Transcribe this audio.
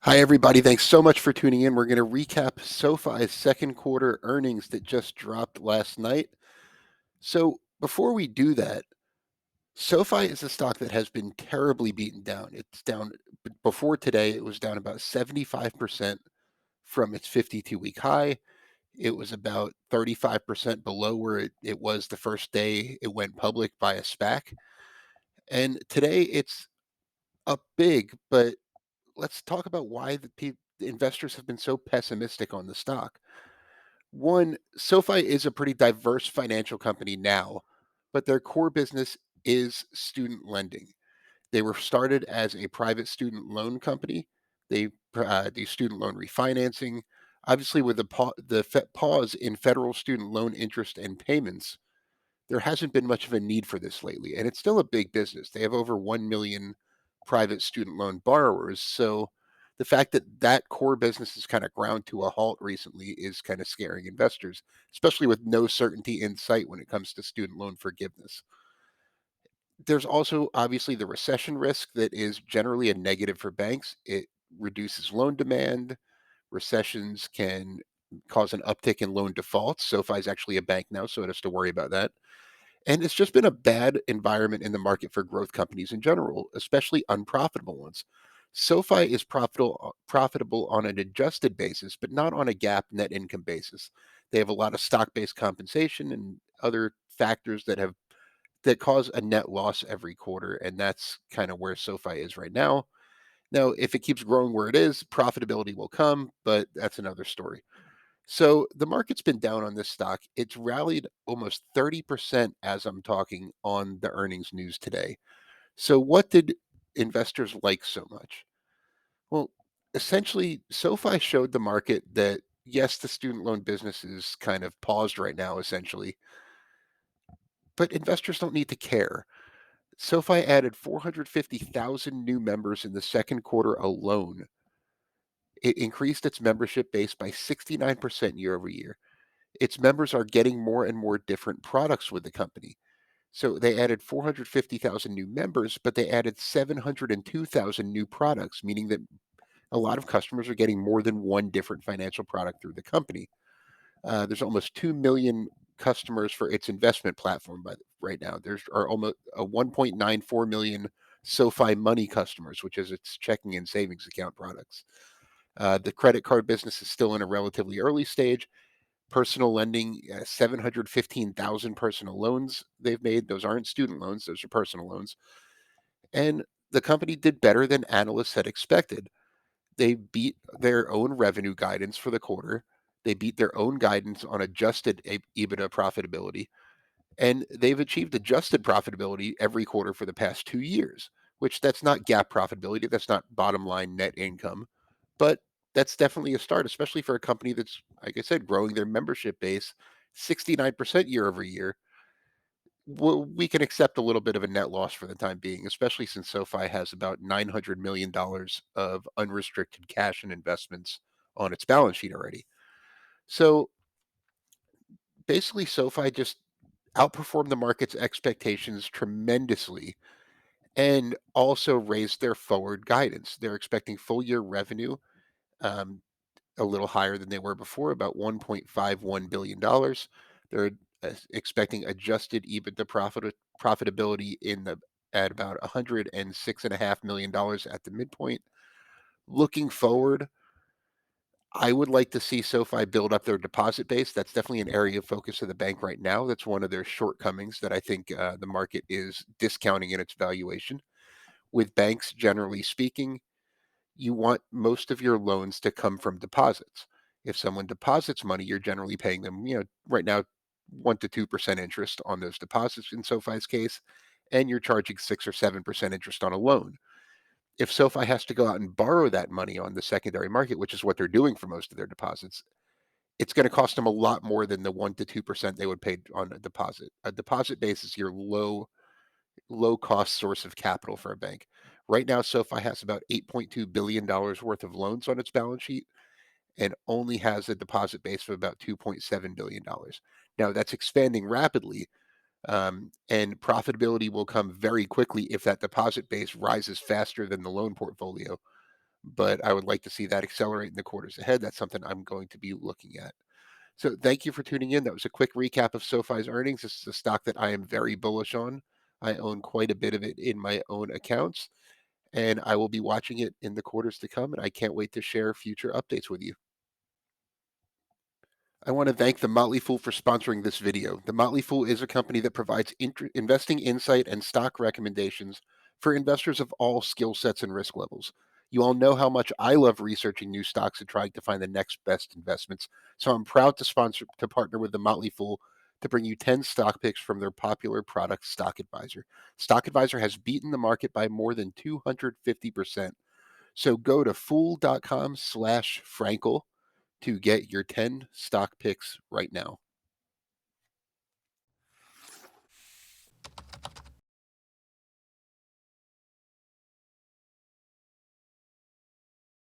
Hi, everybody. Thanks so much for tuning in. We're going to recap SoFi's second quarter earnings that just dropped last night. So, before we do that, SoFi is a stock that has been terribly beaten down. It's down before today, it was down about 75% from its 52-week high. It was about 35% below where it was the first day it went public by a SPAC. And today it's up big, but let's talk about why the investors have been so pessimistic on the stock. One, SoFi is a pretty diverse financial company now, but their core business is student lending. They were started as a private student loan company. They do student loan refinancing. Obviously, with the pause in federal student loan interest and payments, there hasn't been much of a need for this lately, and it's still a big business. They have over 1 million private student loan borrowers. So the fact that that core business is kind of ground to a halt recently is kind of scaring investors, especially with no certainty in sight when it comes to student loan forgiveness. There's also obviously the recession risk that is generally a negative for banks. It reduces loan demand. Recessions can cause an uptick in loan defaults. SoFi is actually a bank now, so it has to worry about that. And it's just been a bad environment in the market for growth companies in general, especially unprofitable ones. SoFi is profitable on an adjusted basis, but not on a GAAP net income basis. They have a lot of stock-based compensation and other factors that cause a net loss every quarter, and that's kind of where SoFi is right now. Now, if it keeps growing where it is, profitability will come, but that's another story. So the market's been down on this stock. It's rallied almost 30% as I'm talking on the earnings news today. So what did investors like so much? Well, essentially, SoFi showed the market that yes, the student loan business is kind of paused right now, essentially, but investors don't need to care. SoFi added 450,000 new members in the second quarter alone. It increased its membership base by 69% year over year. Its members are getting more and more different products with the company. So they added 450,000 new members, but they added 702,000 new products, meaning that a lot of customers are getting more than one different financial product through the company. There's almost 2 million customers for its investment platform right now. There's are almost 1.94 million SoFi Money customers, which is its checking and savings account products. The credit card business is still in a relatively early stage. Personal lending, 715,000 personal loans they've made. Those aren't student loans, those are personal loans. And the company did better than analysts had expected. They beat their own revenue guidance for the quarter. They beat their own guidance on adjusted EBITDA profitability. And they've achieved adjusted profitability every quarter for the past 2 years, which that's not GAAP profitability. That's not bottom line net income. But that's definitely a start, especially for a company that's, like I said, growing their membership base 69% year over year. We can accept a little bit of a net loss for the time being, especially since SoFi has about $900 million of unrestricted cash and investments on its balance sheet already. So basically, SoFi just outperformed the market's expectations tremendously and also raised their forward guidance. They're expecting full year revenue um, a little higher than they were before, about $1.51 billion. They're expecting adjusted EBITDA profitability at about $106.5 million at the midpoint. Looking forward, I would like to see SoFi build up their deposit base. That's definitely an area of focus of the bank right now. That's one of their shortcomings that I think the market is discounting in its valuation. With banks, generally speaking, you want most of your loans to come from deposits. If someone deposits money, you're generally paying them, right now 1 to 2% interest on those deposits in SoFi's case, and you're charging 6 or 7% interest on a loan. If SoFi has to go out and borrow that money on the secondary market, which is what they're doing for most of their deposits, it's going to cost them a lot more than the 1 to 2% they would pay on a deposit. A deposit base is your low cost source of capital for a bank. Right now, SoFi has about $8.2 billion worth of loans on its balance sheet and only has a deposit base of about $2.7 billion. Now, that's expanding rapidly, and profitability will come very quickly if that deposit base rises faster than the loan portfolio. but I would like to see that accelerate in the quarters ahead. That's something I'm going to be looking at. So thank you for tuning in. That was a quick recap of SoFi's earnings. This is a stock that I am very bullish on. I own quite a bit of it in my own accounts, and I will be watching it in the quarters to come. And I can't wait to share future updates with you. I want to thank the Motley Fool for sponsoring this video. The Motley Fool is a company that provides investing insight and stock recommendations for investors of all skill sets and risk levels. You all know how much I love researching new stocks and trying to find the next best investments. So I'm proud to partner with the Motley Fool to bring you 10 stock picks from their popular product, Stock Advisor. Stock Advisor has beaten the market by more than 250%. So go to fool.com/Frankel to get your 10 stock picks right now.